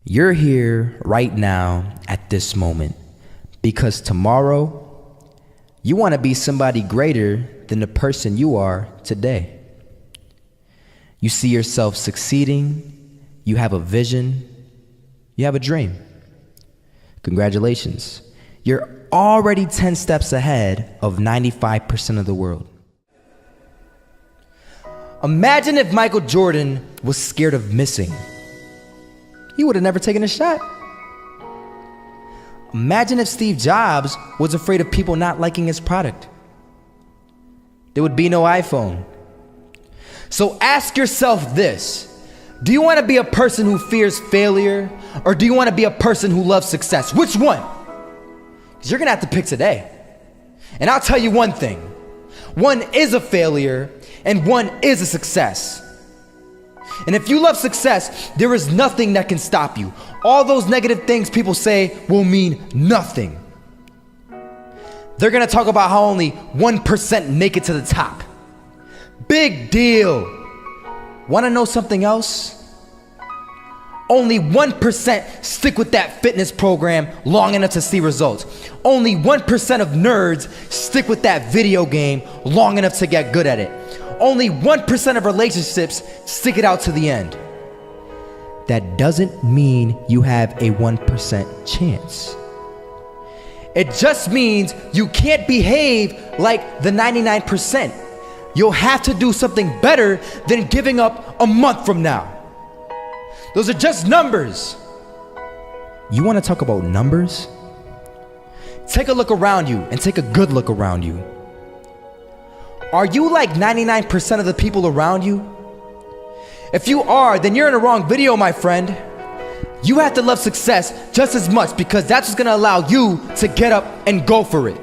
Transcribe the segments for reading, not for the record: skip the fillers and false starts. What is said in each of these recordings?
You're here right now at this moment because tomorrow you want to be somebody greater than the person you are today. You see yourself succeeding, you have a vision, you have a dream. Congratulations. You're already 10 steps ahead of 95% of the world. Imagine if Michael Jordan was scared of missing. He would have never taken a shot. Imagine if Steve Jobs was afraid of people not liking his product. There would be no iPhone. So ask yourself this: do you want to be a person who fears failure, or do you want to be a person who loves success? Which one? Because you're going to have to pick today. And I'll tell you one thing: one is a failure and one is a success. And if you love success, there is nothing that can stop you. All those negative things people say will mean nothing. They're gonna talk about how only 1% make it to the top. Big deal. Wanna know something else? Only 1% stick with that fitness program long enough to see results. Only 1% of nerds stick with that video game long enough to get good at it. Only 1% of relationships stick it out to the end. That doesn't mean you have a 1% chance. It just means you can't behave like the 99%. You'll have to do something better than giving up a month from now. Those are just numbers. You want to talk about numbers? Take a look around you and take a good look around you. Are you like 99% of the people around you? If you are, then you're in the wrong video, my friend. You have to love success just as much because that's what's gonna allow you to get up and go for it.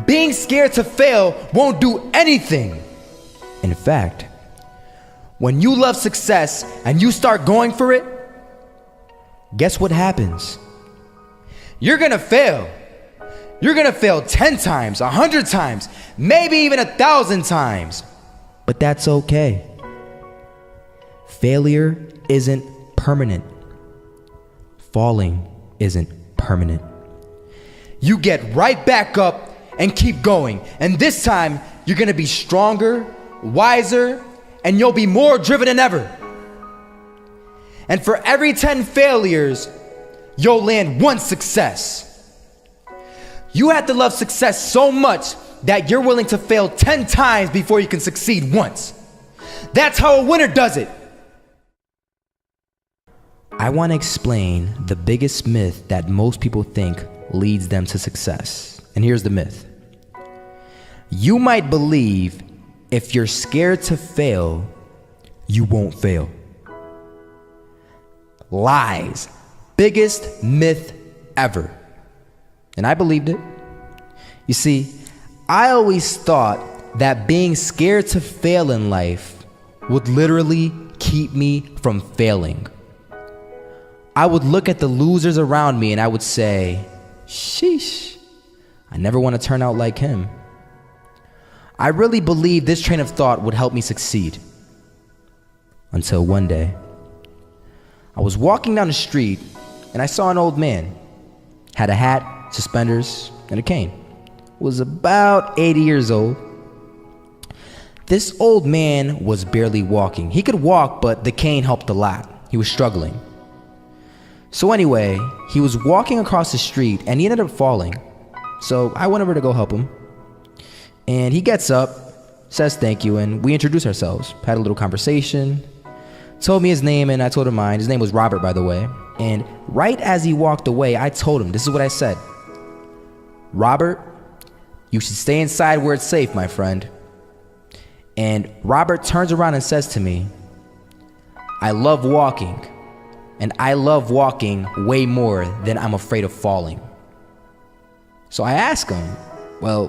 Being scared to fail won't do anything. In fact, when you love success and you start going for it, guess what happens? You're gonna fail. You're gonna fail 10 times, 100 times, maybe even 1,000 times. But that's okay. Failure isn't permanent. Falling isn't permanent. You get right back up and keep going. And this time, you're gonna be stronger, wiser, and you'll be more driven than ever. And for every 10 failures, you'll land one success. You have to love success so much that you're willing to fail 10 times before you can succeed once. That's how a winner does it. I want to explain the biggest myth that most people think leads them to success. And here's the myth. You might believe if you're scared to fail, you won't fail. Lies. Biggest myth ever. And I believed it. You see, I always thought that being scared to fail in life would literally keep me from failing. I would look at the losers around me and I would say, sheesh, I never want to turn out like him. I really believed this train of thought would help me succeed. Until one day, I was walking down the street and I saw an old man. Had a hat, suspenders, and a cane. Was about 80 years old. This old man was barely walking. He could walk, but the cane helped a lot. He was struggling. So anyway, he was walking across the street and he ended up falling. So I went over to go help him. And he gets up, says thank you, and we introduced ourselves. Had a little conversation. Told me his name and I told him mine. His name was Robert, by the way. And right as he walked away, I told him, this is what I said. Robert, you should stay inside where it's safe, my friend. And Robert turns around and says to me, I love walking, and I love walking way more than I'm afraid of falling. So I asked him, well,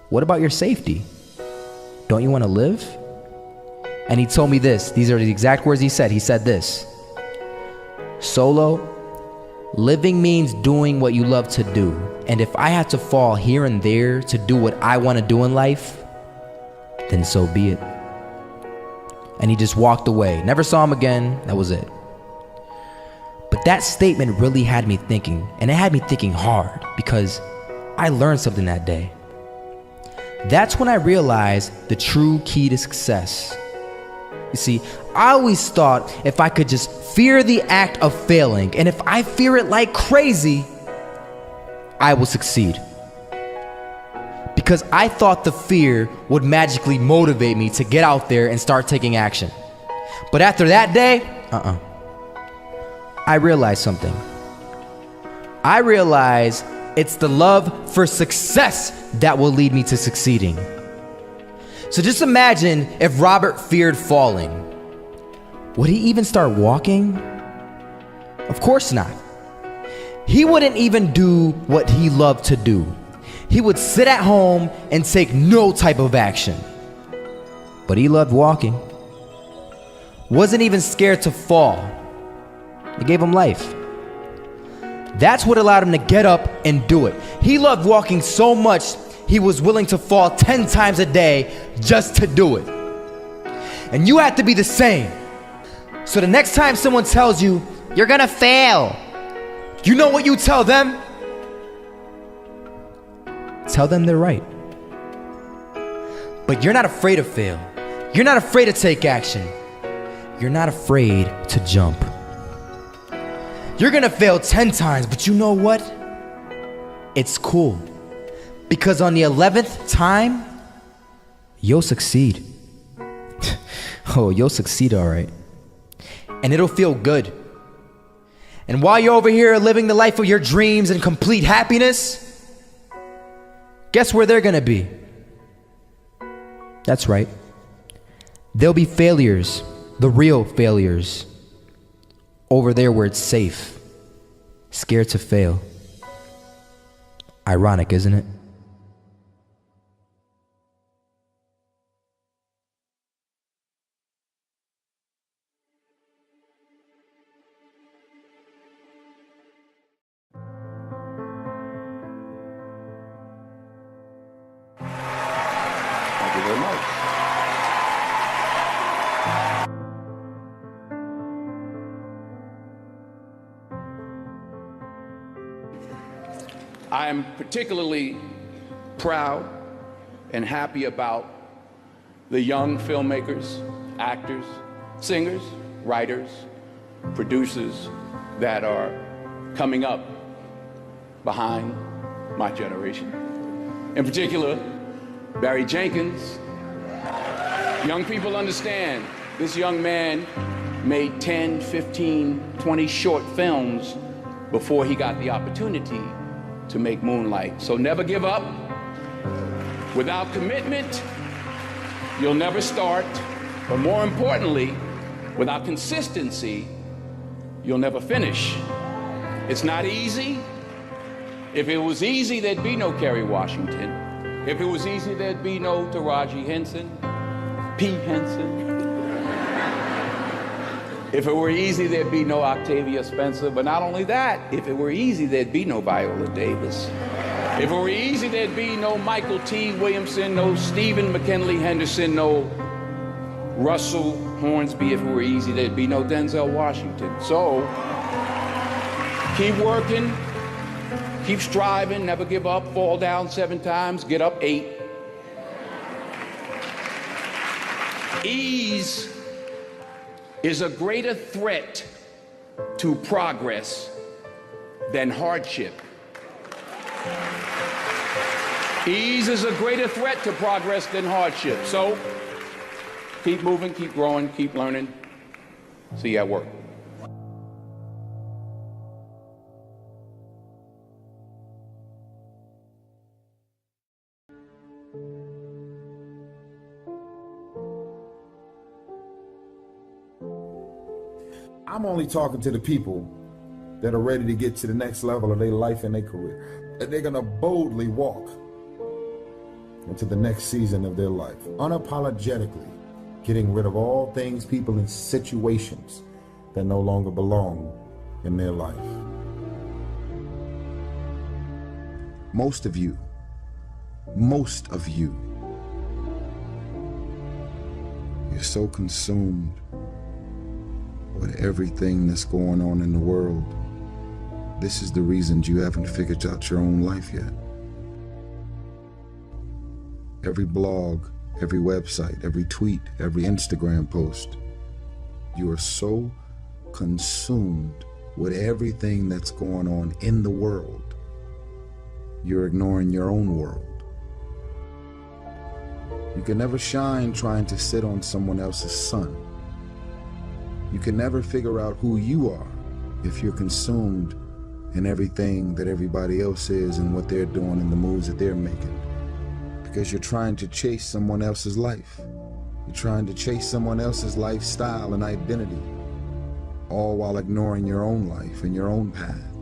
what about your safety? Don't you want to live? And he told me this. These are the exact words he said. He said this: Solo, living means doing what you love to do. And if I have to fall here and there to do what I want to do in life, then so be it. And he just walked away. Never saw him again. That was it. That statement really had me thinking, and it had me thinking hard because I learned something that day. That's when I realized the true key to success. You see, I always thought if I could just fear the act of failing, and if I fear it like crazy, I will succeed. Because I thought the fear would magically motivate me to get out there and start taking action. But after that day, I realized something. I realized it's the love for success that will lead me to succeeding. So just imagine if Robert feared falling. Would he even start walking? Of course not. He wouldn't even do what he loved to do. He would sit at home and take no type of action. But he loved walking. Wasn't even scared to fall. It gave him life. That's what allowed him to get up and do it. He loved walking so much, he was willing to fall 10 times a day just to do it. And you have to be the same. So the next time someone tells you, you're gonna fail, you know what you tell them? Tell them they're right. But you're not afraid to fail. You're not afraid to take action. You're not afraid to jump. You're gonna fail 10 times, but you know what? It's cool. Because on the 11th time, you'll succeed. Oh, you'll succeed, all right. And it'll feel good. And while you're over here living the life of your dreams and complete happiness, guess where they're gonna be? That's right. They'll be failures, the real failures. Over there where it's safe, scared to fail. Ironic, isn't it? Thank you very much. I am particularly proud and happy about the young filmmakers, actors, singers, writers, producers that are coming up behind my generation. In particular, Barry Jenkins. Young people understand this young man made 10, 15, 20 short films before he got the opportunity to make Moonlight. So never give up. Without commitment, you'll never start. But more importantly, without consistency, you'll never finish. It's not easy. If it was easy, there'd be no Kerry Washington. If it was easy, there'd be no Taraji Henson, P. Henson. If it were easy, there'd be no Octavia Spencer. But not only that, if it were easy, there'd be no Viola Davis. If it were easy, there'd be no Michael T. Williamson, no Stephen McKinley Henderson, no Russell Hornsby. If it were easy, there'd be no Denzel Washington. So, keep working, keep striving, never give up, fall down 7 times, get up 8. Ease is a greater threat to progress than hardship. Ease is a greater threat to progress than hardship. So, keep moving, keep growing, keep learning. See you at work. I'm only talking to the people that are ready to get to the next level of their life and their career. And they're gonna boldly walk into the next season of their life, unapologetically getting rid of all things, people, and situations that no longer belong in their life. Most of you, you're so consumed with everything that's going on in the world, this is the reason you haven't figured out your own life yet. Every blog, every website, every tweet, every Instagram post, you are so consumed with everything that's going on in the world, you're ignoring your own world. You can never shine trying to sit on someone else's sun. You can never figure out who you are if you're consumed in everything that everybody else is and what they're doing and the moves that they're making. Because you're trying to chase someone else's life. You're trying to chase someone else's lifestyle and identity, all while ignoring your own life and your own path.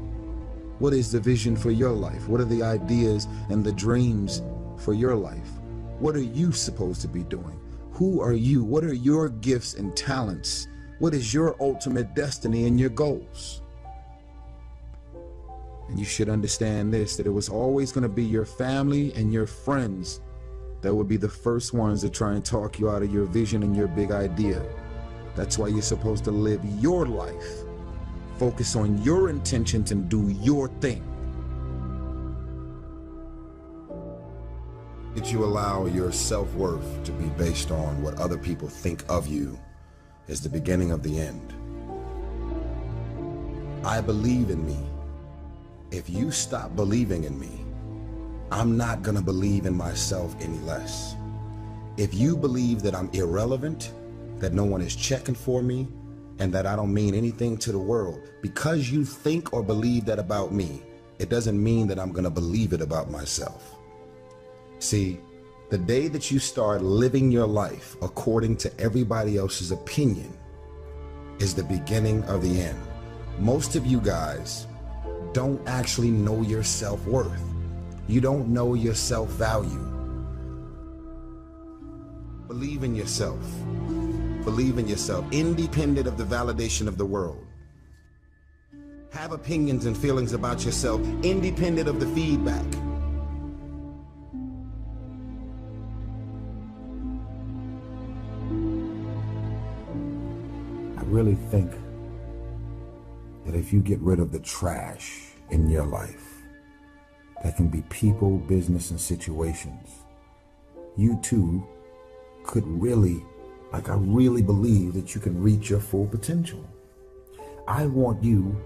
What is the vision for your life? What are the ideas and the dreams for your life? What are you supposed to be doing? Who are you? What are your gifts and talents? What is your ultimate destiny and your goals? And you should understand this, that it was always going to be your family and your friends that would be the first ones to try and talk you out of your vision and your big idea. That's why you're supposed to live your life. Focus on your intentions and do your thing. Did you allow your self-worth to be based on what other people think of you is the beginning of the end. I believe in me. If you stop believing in me, I'm not gonna believe in myself any less. If you believe that I'm irrelevant, that no one is checking for me, and that I don't mean anything to the world, because you think or believe that about me, it doesn't mean that I'm gonna believe it about myself. See, the day that you start living your life according to everybody else's opinion is the beginning of the end. Most of you guys don't actually know your self-worth. You don't know your self-value. Believe in yourself. Believe in yourself, independent of the validation of the world. Have opinions and feelings about yourself, independent of the feedback. I really think that if you get rid of the trash in your life, that can be people, business, and situations, you too could really, I really believe that you can reach your full potential. I want you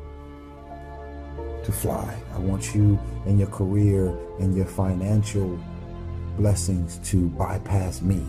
to fly. I want you and your career and your financial blessings to bypass me.